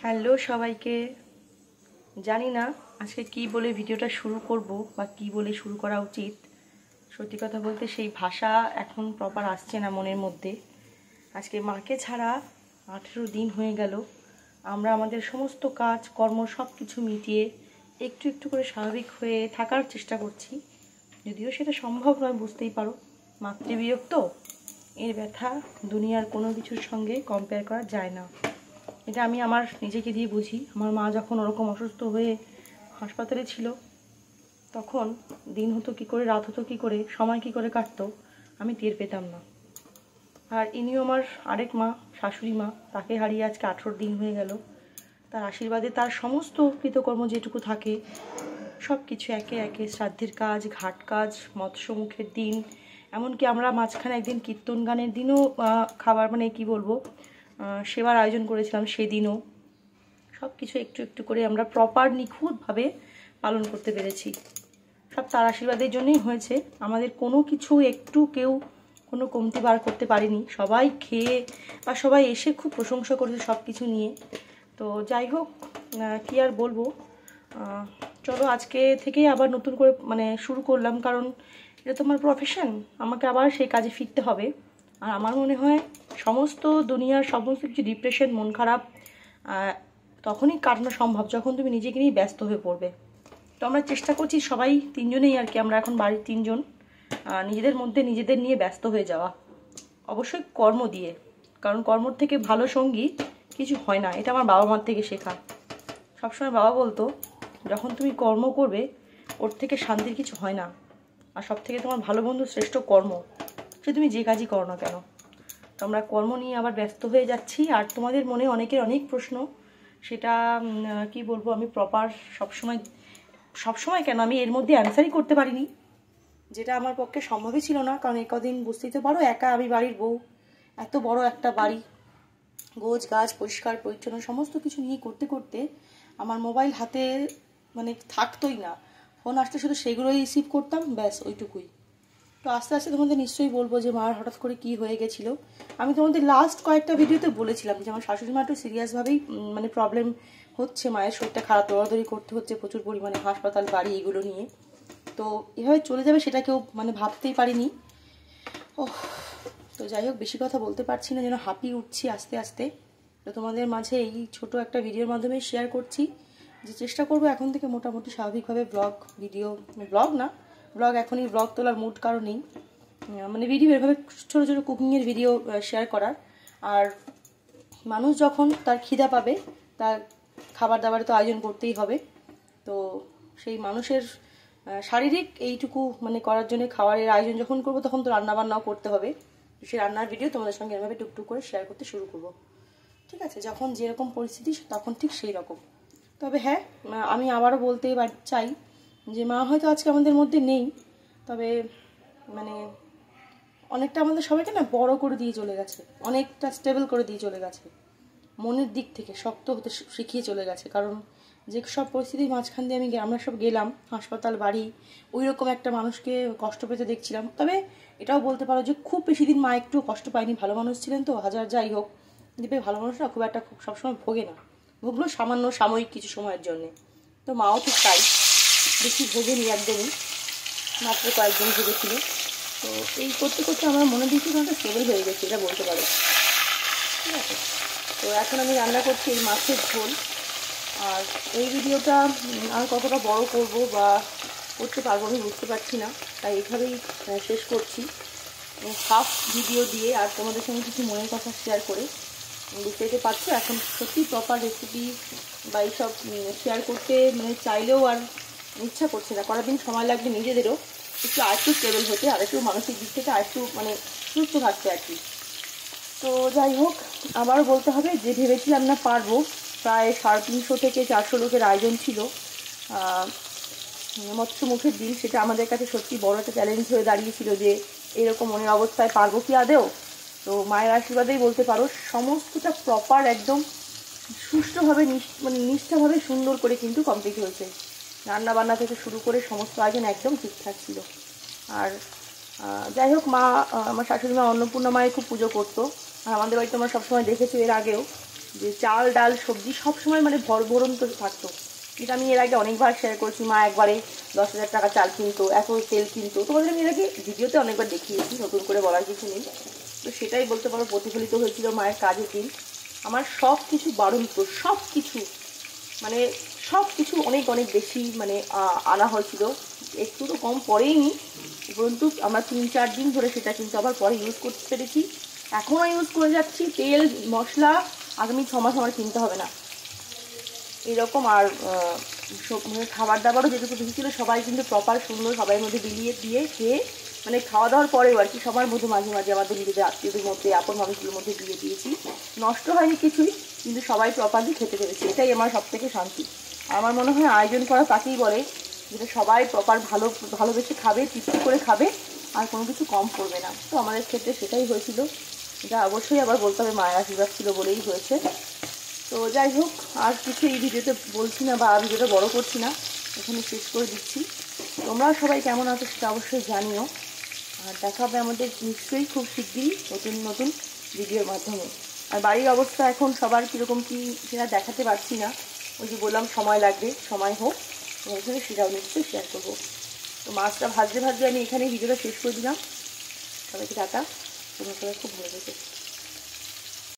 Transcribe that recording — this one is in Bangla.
হ্যালো সবাইকে। জানি না আজকে কি বলে ভিডিওটা শুরু করব বা কি বলে শুরু করা উচিত। সত্যি কথা বলতে সেই ভাষা এখন প্রপার আসছে না মনের মধ্যে। আজকে মাকে ছাড়া 18 দিন হয়ে গেল। আমরা আমাদের সমস্ত কাজ কর্ম সব কিছু মিটিয়ে একটু একটু করে স্বাভাবিক হয়ে থাকার চেষ্টা করছি, যদিও সেটা সম্ভব নয়, বুঝতেই পারো। মাতৃবিয়োগ তো, এর ব্যথা দুনিয়ার কোনো কিছুর সঙ্গে কম্পেয়ার করা যায় না। এটা আমি আমার নিজেকে দিয়ে বুঝি। আমার মা যখন ওরকম অসুস্থ হয়ে হাসপাতালে ছিল, তখন দিন হতো কী করে, রাত হতো কী করে, সময় কী করে কাটতো আমি টের পেতাম না। আর ইনিও আমার আরেক মা, শাশুড়ি মা, তাকে হারিয়ে আজকে 18 দিন হয়ে গেল। তার আশীর্বাদে তার সমস্ত কৃতকর্ম যেটুকু থাকে সব কিছু একে একে, শ্রাদ্ধের কাজ, ঘাট কাজ, মৎস্য মুখের দিন, এমনকি আমরা মাঝখানে একদিন কীর্তন গানের দিনও খাবার কি বলবো, সেবার আয়োজন করেছিলাম, সেদিনও সব কিছু একটু একটু করে আমরা প্রপার নিখুঁতভাবে পালন করতে পেরেছি। সব তার আশীর্বাদের জন্যই হয়েছে। আমাদের কোনো কিছু একটু কেউ কোনো কমতি বার করতে পারেনি। সবাই খেয়ে বা সবাই এসে খুব প্রশংসা করেছে সব কিছু নিয়ে। তো যাই হোক, কী আর বলবো। চলো আজকে থেকেই আবার নতুন করে শুরু করলাম, কারণ এটা তো আমার প্রফেশন, আমাকে আবার সেই কাজে ফিরতে হবে। আর আমার মনে হয় সমস্ত দুনিয়ার সমস্ত কিছু ডিপ্রেশন, মন খারাপ তখনই কাটানো সম্ভব যখন তুমি নিজেকে নিয়ে ব্যস্ত হয়ে পড়বে। তো আমরা চেষ্টা করছি সবাই তিনজনেই আর কি, আমরা এখন বাড়ির তিনজন নিজেদের মধ্যে নিজেদের নিয়ে ব্যস্ত হয়ে যাওয়া, অবশ্যই কর্ম দিয়ে, কারণ কর্মর থেকে ভালো সঙ্গী কিছু হয় না। এটা আমার বাবা মার থেকে শেখা। সবসময় বাবা বলতো, যখন তুমি কর্ম করবে ওর থেকে শান্তির কিছু হয় না, আর সব থেকে তোমার ভালো বন্ধু শ্রেষ্ঠ কর্ম, সে তুমি যে কাজই করো না কেন। তো আমরা কর্ম নিয়ে আবার ব্যস্ত হয়ে যাচ্ছি। আর তোমাদের মনে অনেকের অনেক প্রশ্ন, সেটা কি বলবো, আমি প্রপার সবসময় কেন আমি এর মধ্যে অ্যান্সারই করতে পারিনি, যেটা আমার পক্ষে সম্ভবই ছিল না। কারণ এই কদিন বুঝতেই তো পারো, একা আমি বাড়ির বউ, এত বড় একটা বাড়ি, গোছ গাছ পরিষ্কার পরিচ্ছন্ন সমস্ত কিছু নিয়ে করতে করতে আমার মোবাইল হাতে থাকতোই না। ফোন আসতে শুধু সেগুলোই রিসিভ করতাম, ব্যাস ওইটুকুই। তো আস্তে আস্তে তোমাদের নিশ্চয়ই বলবো যে মার হঠাৎ করে কি হয়ে গেছিলো। আমি তোমাদের লাস্ট কয়েকটা ভিডিওতে বলেছিলাম যে আমার শাশুড়ি মা একটু সিরিয়াসভাবেই প্রবলেম হচ্ছে, মায়ের শরীরটা খারাপ, দৌড়াদৌড়ি করতে হচ্ছে প্রচুর পরিমাণে, হাসপাতাল বাড়ি এগুলো নিয়ে। তো এভাবে চলে যাবে সেটা কেউ ভাবতেই পারিনি। ও, তো যাই হোক, বেশি কথা বলতে পারছি না, যেন হাঁপিয়ে উঠছি আস্তে আস্তে। তো তোমাদের মাঝে এই ছোট একটা ভিডিওর মাধ্যমে শেয়ার করছি যে চেষ্টা করবো এখন থেকে মোটামুটি স্বাভাবিকভাবে ব্লগ এখনই ব্লগ তোলার মুড কারো নেই, ভিডিও এভাবে ছোটো ছোটো কুকিংয়ের ভিডিও শেয়ার করার। আর মানুষ যখন তার খিদা পাবে, তার খাবার দাবারে তো আয়োজন করতেই হবে। তো সেই মানুষের শারীরিক এইটুকু করার জন্য খাবারের আয়োজন যখন করবো, তখন তো রান্নাবান্নাও করতে হবে। সেই রান্নার ভিডিও তোমাদের সঙ্গে এভাবে টুকটুক করে শেয়ার করতে শুরু করবো, ঠিক আছে? যখন যেরকম পরিস্থিতি তখন ঠিক সেই রকম। তবে হ্যাঁ, আমি আবারও বলতে চাই যে মা হয়তো আজকে আমাদের মধ্যে নেই, তবে অনেকটা আমাদের সবাইকে না বড় করে দিয়ে চলে গেছে, অনেকটা স্টেবল করে দিয়ে চলে গেছে, মনের দিক থেকে শক্ত হতে শিখিয়ে চলে গেছে। কারণ যে সব পরিস্থিতির মাঝখান দিয়ে আমরা সব গেলাম, হাসপাতাল বাড়ি, ওই রকম একটা মানুষকে কষ্ট পেতে দেখছিলাম। তবে এটাও বলতে পারো যে খুব বেশি দিন মা একটু কষ্ট পায়নি, ভালো মানুষ ছিলেন তো, হাজার যাই হোক। দেখবে ভালো মানুষরা খুব সবসময় ভোগে না, ভুগলো সামান্য সাময়িক কিছু সময়ের জন্যে। তো মাও ঠিক তাই, বেশি ভোগেনি একদমই, মাত্র কয়েকদিন ভুগেছিল। তো এই করতে করতে আমার মনের দিক থেকে অনেকটা স্টেবল হয়ে গেছে, এটা বলতে পারো, ঠিক আছে? তো এখন আমি রান্না করছি এই মাছের ঝোল। আর এই ভিডিওটা আর কতটা বড় করব বা করতে পারবো আমি বুঝতে পারছি না, তাই এইভাবেই শেষ করছি, হাফ ভিডিও দিয়ে। আর তোমাদের সঙ্গে কিছু মনের কথা শেয়ার করে, বুঝতে পারছো এখন সত্যি প্রপার রেসিপি বা এইসব শেয়ার করতে চাইলেও আর ইচ্ছা করছে না। করার দিন সময় লাগবে নিজেদেরও একটু আরেকটু স্টেবল হতে, আর একটু মানসিক দিক থেকে আরেকটু সুস্থ থাকতে আর কি। তো যাই হোক, আবারও বলতে হবে যে ভেবেছিলাম না পারবো, প্রায় 350 থেকে 400 লোকের আয়োজন ছিল মৎস্য মুখের দিন, সেটা আমাদের কাছে সত্যি বড় একটা চ্যালেঞ্জ হয়ে দাঁড়িয়েছিল যে এরকম মনের অবস্থায় পারবো কি আদেও। তো মায়ের আশীর্বাদেই বলতে পারো সমস্তটা প্রপার একদম সুষ্ঠুভাবে নিষ্ঠাভাবে সুন্দর করে কিন্তু কমপ্লিট হয়েছে। রান্নাবান্না থেকে শুরু করে সমস্ত আয়োজন একদম ঠিকঠাক ছিল। আর যাই হোক, মা আমার শাশুড়ি মা অন্নপূর্ণা মায়ের খুব পুজো করতো, আর আমাদের বাড়িতে তোমরা সবসময় দেখেছো এর আগেও যে চাল ডাল সবজি সবসময় মানে ভরভরন্ত থাকতো। যেটা আমি এর আগে অনেকবার শেয়ার করেছি, মা একবারে 10,000 টাকা চাল কিনতো, এত তেল কিনতো, তোমাদের আমি এর আগে ভিডিওতে অনেকবার দেখিয়েছি, নতুন করে বলার কিছু নেই। তো সেটাই বলতে পারো প্রতিফলিত হয়েছিল মায়ের কাজের দিন। আমার সব কিছু বাড়ন্ত, সব কিছু মানে সব কিছু অনেক অনেক বেশি মানে আনা হয়েছিল, একটু তো কম পড়েইনি, উপরন্তু আমরা 3-4 দিন ধরে সেটা কিন্তু আবার পরে ইউজ করতে পেরেছি, এখনও ইউজ করে যাচ্ছি। তেল মশলা আগামী 6 মাস আমার কিনতে হবে না এইরকম। আর মানে খাবার দাবারও যেটুকু বেশি ছিল সবাই কিন্তু প্রপার সুন্দর সবাই মধ্যে বিলিয়ে দিয়ে খেয়ে, মানে খাওয়া দাওয়ার পরেও আর কি সবার মধ্যে মাঝে মাঝে আমাদের নিজেদের আত্মীয়দের মধ্যে আপন মানুষগুলোর মধ্যে দিয়ে দিয়েছি। নষ্ট হয়নি কিছুই, কিন্তু সবাই প্রপারলি খেতে পেরেছে, এটাই আমার সবথেকে শান্তি। আমার মনে হয় আয়োজন করা তাকেই বলে, যেটা সবাই প্রপার ভালোবেসে খাবে, তৃপ্তি করে খাবে, আর কোনো কিছু কম করবে না। তো আমাদের ক্ষেত্রে সেটাই হয়েছিল, যা অবশ্যই আবার বলতে হবে মায়ের আশীর্বাদ ছিল বলেই হয়েছে। তো যাই হোক, আর কিছু এই ভিডিওতে বলছি না বা ভিডিওটা বড় করছি না, এখানে শেষ করে দিচ্ছি। তোমরাও সবাই কেমন আছো সেটা অবশ্যই জানিও, আর দেখা হবে আমাদের নিশ্চয়ই খুব শিগগিরই নতুন নতুন ভিডিওর মাধ্যমে। আর বাড়ির অবস্থা এখন সবার কীরকম কী সেটা দেখাতে পারছি না, ওই যে বললাম সময় লাগবে, সময় হোক ওখানে সেটাও নিশ্চয়ই শেয়ার করবো। তো মাছটা ভাজতে ভাজতে আমি এখানে ভিডিওটা শেষ করে দিলাম। সবাইকে টাটা, তোমরা সবাই খুব ভালো থেকো।